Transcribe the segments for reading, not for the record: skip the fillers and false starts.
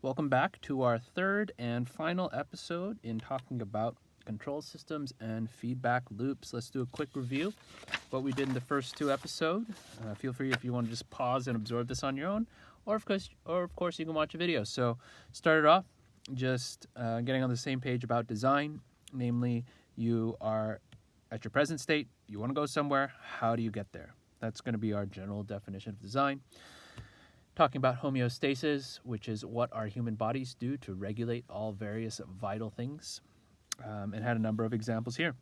Welcome back to our third and final episode in talking about control systems and feedback loops. Let's do a quick review of what we did in the first two episodes. Feel free if you want to just pause and absorb this on your own, or of course, you can watch a video. So, started off just getting on the same page about design, namely, you are at your present state, you want to go somewhere. How do you get there? That's going to be our general definition of design. Talking about homeostasis, which is what our human bodies do to regulate all various vital things. It had a number of examples here.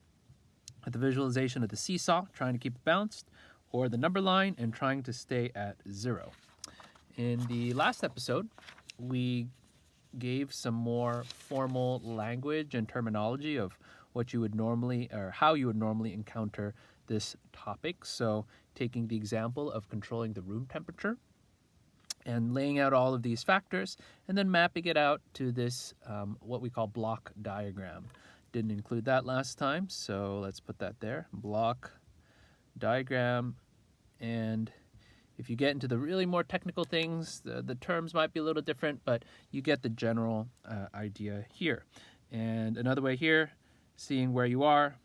At the visualization of the seesaw, trying to keep it balanced, or the number line and trying to stay at 0. In the last episode, we gave some more formal language and terminology of what you would normally, or how you would normally encounter this topic. So taking the example of controlling the room temperature, and laying out all of these factors, and then mapping it out to this, what we call block diagram. Didn't include that last time, so let's put that there. Block diagram, and if you get into the really more technical things, the terms might be a little different, but you get the general idea here. And another way here, seeing where you are,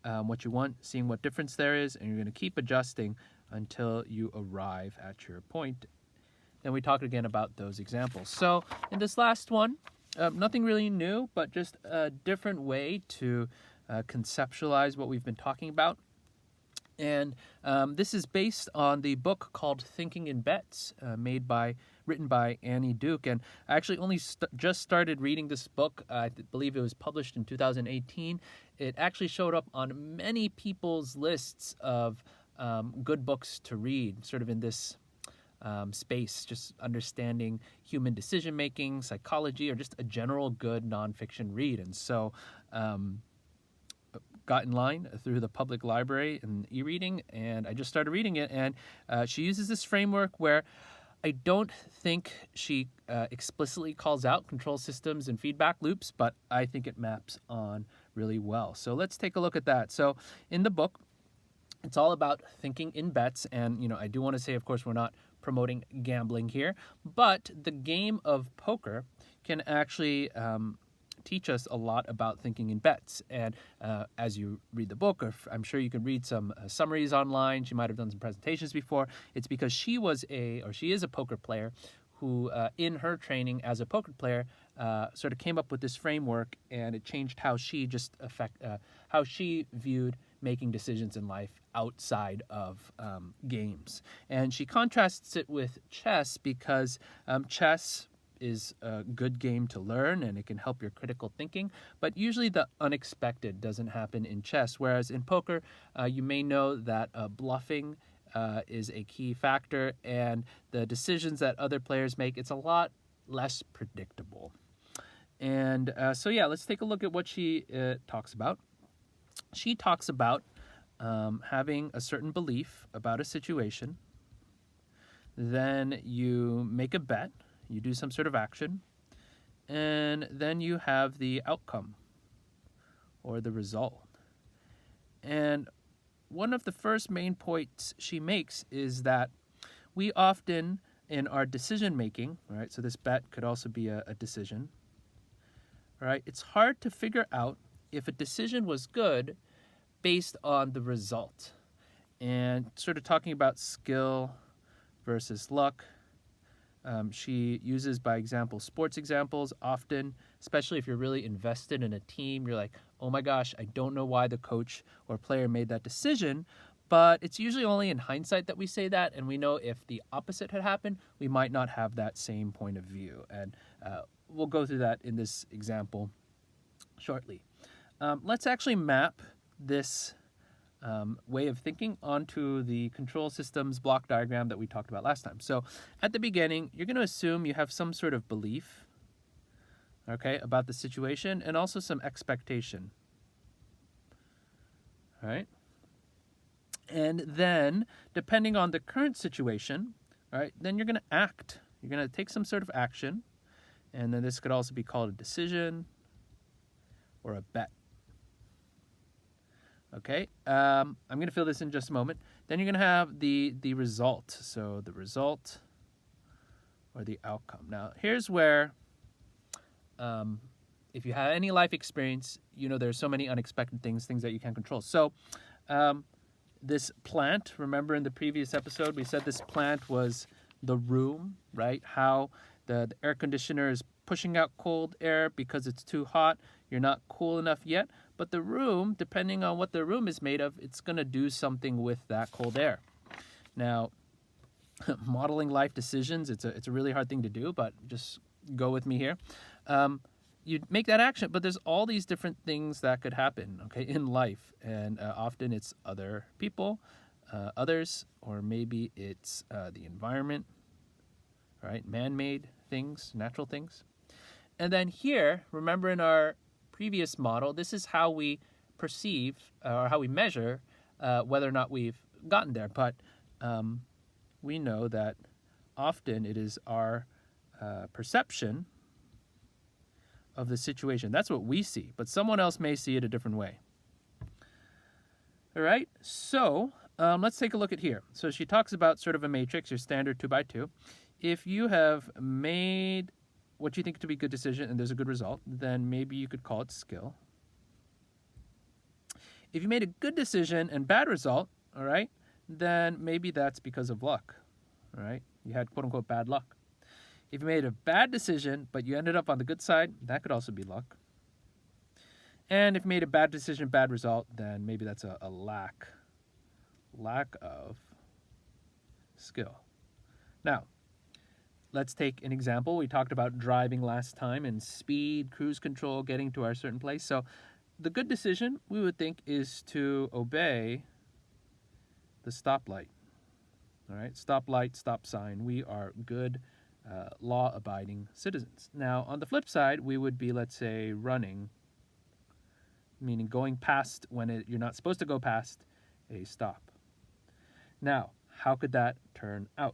what you want, seeing what difference there is, and you're going to keep adjusting until you arrive at your point. Then we talked again about those examples. So in this last one, nothing really new, but just a different way to conceptualize what we've been talking about. And this is based on the book called Thinking in Bets, written by Annie Duke. And I actually only just started reading this book. I believe it was published in 2018. It actually showed up on many people's lists of good books to read, sort of in this space, just understanding human decision making, psychology, or just a general good nonfiction read. And so got in line through the public library and e-reading, and I just started reading it. And she uses this framework where I don't think she explicitly calls out control systems and feedback loops, but I think it maps on really well. So let's take a look at that. So in the book, it's all about thinking in bets. And, I do want to say, of course, we're not promoting gambling here, but the game of poker can actually teach us a lot about thinking in bets. And as you read the book, or I'm sure you can read some summaries online, she might have done some presentations before, it's because she is a poker player who, in her training as a poker player, sort of came up with this framework, and it changed how she how she viewed making decisions in life outside of games. And she contrasts it with chess because chess is a good game to learn and it can help your critical thinking, but usually the unexpected doesn't happen in chess, whereas in poker, you may know that bluffing is a key factor, and the decisions that other players make, it's a lot less predictable. And let's take a look at what she talks about. She talks about having a certain belief about a situation, then you make a bet, you do some sort of action, and then you have the outcome or the result. And one of the first main points she makes is that we often, in our decision making, right, so this bet could also be a decision, right, it's hard to figure out if a decision was good based on the result. And sort of talking about skill versus luck, she uses, by example, sports examples often, especially if you're really invested in a team. You're like, oh my gosh, I don't know why the coach or player made that decision, but it's usually only in hindsight that we say that, and we know if the opposite had happened, we might not have that same point of view. And we'll go through that in this example shortly. Let's actually map this way of thinking onto the control systems block diagram that we talked about last time. So at the beginning, you're going to assume you have some sort of belief, okay, about the situation, and also some expectation. All right. And then, depending on the current situation, all right, then you're going to act. You're going to take some sort of action, and then this could also be called a decision or a bet. Okay, I'm going to fill this in just a moment. Then you're going to have the result. So the result or the outcome. Now, here's where, if you have any life experience, you know there's so many unexpected things that you can't control. So, this plant, remember in the previous episode, we said this plant was the room, right? How the air conditioner is pushing out cold air because it's too hot. You're not cool enough yet. But the room, depending on what the room is made of, it's going to do something with that cold air. Now, modeling life decisions, it's a really hard thing to do, but just go with me here. You make that action, but there's all these different things that could happen, okay, in life. And often it's other people, others, or maybe it's the environment, right? Man-made things, natural things. And then here, remember in our previous model, this is how we perceive or how we measure whether or not we've gotten there. But we know that often it is our perception of the situation. That's what we see, but someone else may see it a different way. All right, so let's take a look at here. So she talks about sort of a matrix, your standard 2x2. If you have made what you think to be a good decision and there's a good result, then maybe you could call it skill. If you made a good decision and bad result, all right, then maybe that's because of luck, all right? You had quote-unquote bad luck. If you made a bad decision, but you ended up on the good side, that could also be luck. And if you made a bad decision, bad result, then maybe that's a lack of skill. Now, let's take an example. We talked about driving last time and speed, cruise control, getting to our certain place. So the good decision, we would think, is to obey the stoplight. All right, stoplight, stop sign. We are good law-abiding citizens. Now, on the flip side, we would be, let's say, running, meaning going past when you're not supposed to go past a stop. Now, how could that turn out?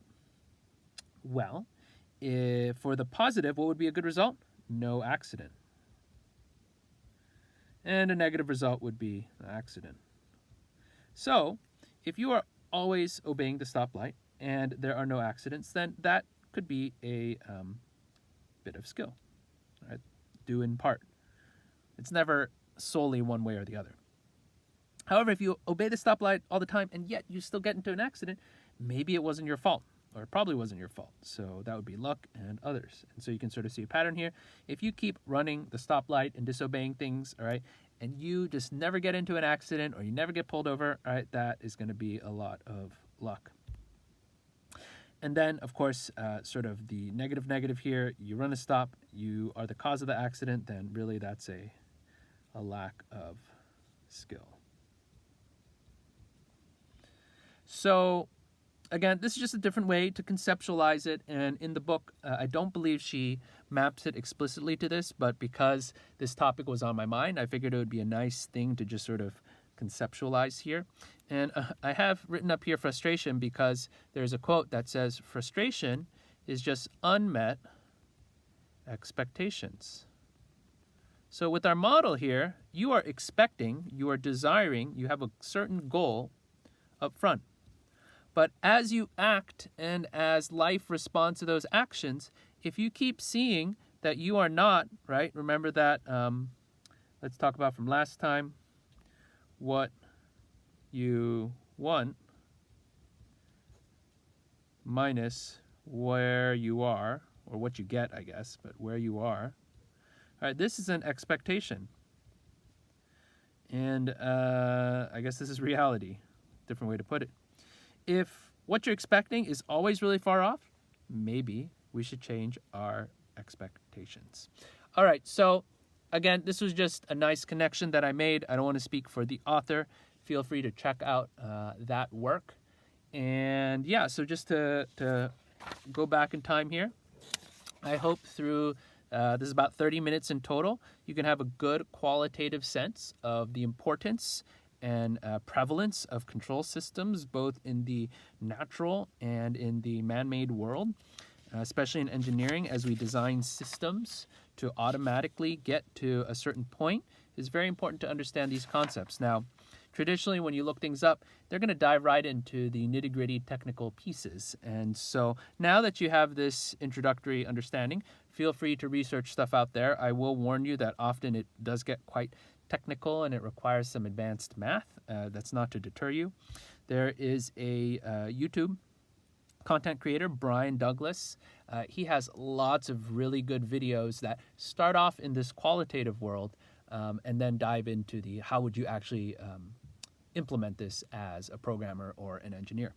Well, for the positive, what would be a good result? No accident. And a negative result would be an accident. So, if you are always obeying the stoplight and there are no accidents, then that could be a bit of skill, right? Due in part. It's never solely one way or the other. However, if you obey the stoplight all the time and yet you still get into an accident, maybe it wasn't your fault, or it probably wasn't your fault. So that would be luck and others. And so you can sort of see a pattern here. If you keep running the stoplight and disobeying things, all right, and you just never get into an accident or you never get pulled over, all right, that is going to be a lot of luck. And then, of course, sort of the negative here, you run a stop, you are the cause of the accident, then really that's a lack of skill. So, again, this is just a different way to conceptualize it, and in the book, I don't believe she maps it explicitly to this, but because this topic was on my mind, I figured it would be a nice thing to just sort of conceptualize here. And I have written up here frustration because there's a quote that says, frustration is just unmet expectations. So with our model here, you are expecting, you are desiring, you have a certain goal up front. But as you act and as life responds to those actions, if you keep seeing that you are not, right, remember that, let's talk about from last time, what you want minus where you are, or what you get, I guess, but where you are. All right, this is an expectation. And I guess this is reality, different way to put it. If what you're expecting is always really far off, maybe we should change our expectations. All right, so again, this was just a nice connection that I made. I don't want to speak for the author. Feel free to check out that work. And yeah, so just to go back in time here, I hope through, this is about 30 minutes in total, you can have a good qualitative sense of the importance and prevalence of control systems, both in the natural and in the man-made world, especially in engineering, as we design systems to automatically get to a certain point. It's very important to understand these concepts. Now, Traditionally, when you look things up, they're going to dive right into the nitty-gritty technical pieces. And so now that you have this introductory understanding, feel free to research stuff out there. I will warn you that often it does get quite technical and it requires some advanced math. That's not to deter you. There is a YouTube content creator, Brian Douglas. He has lots of really good videos that start off in this qualitative world and then dive into the how would you actually implement this as a programmer or an engineer.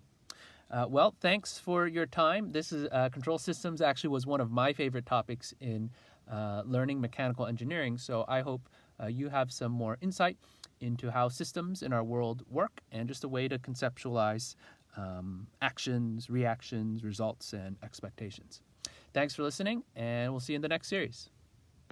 Well, thanks for your time. This is control systems actually was one of my favorite topics in learning mechanical engineering, so I hope you have some more insight into how systems in our world work and just a way to conceptualize actions, reactions, results, and expectations. Thanks for listening, and we'll see you in the next series.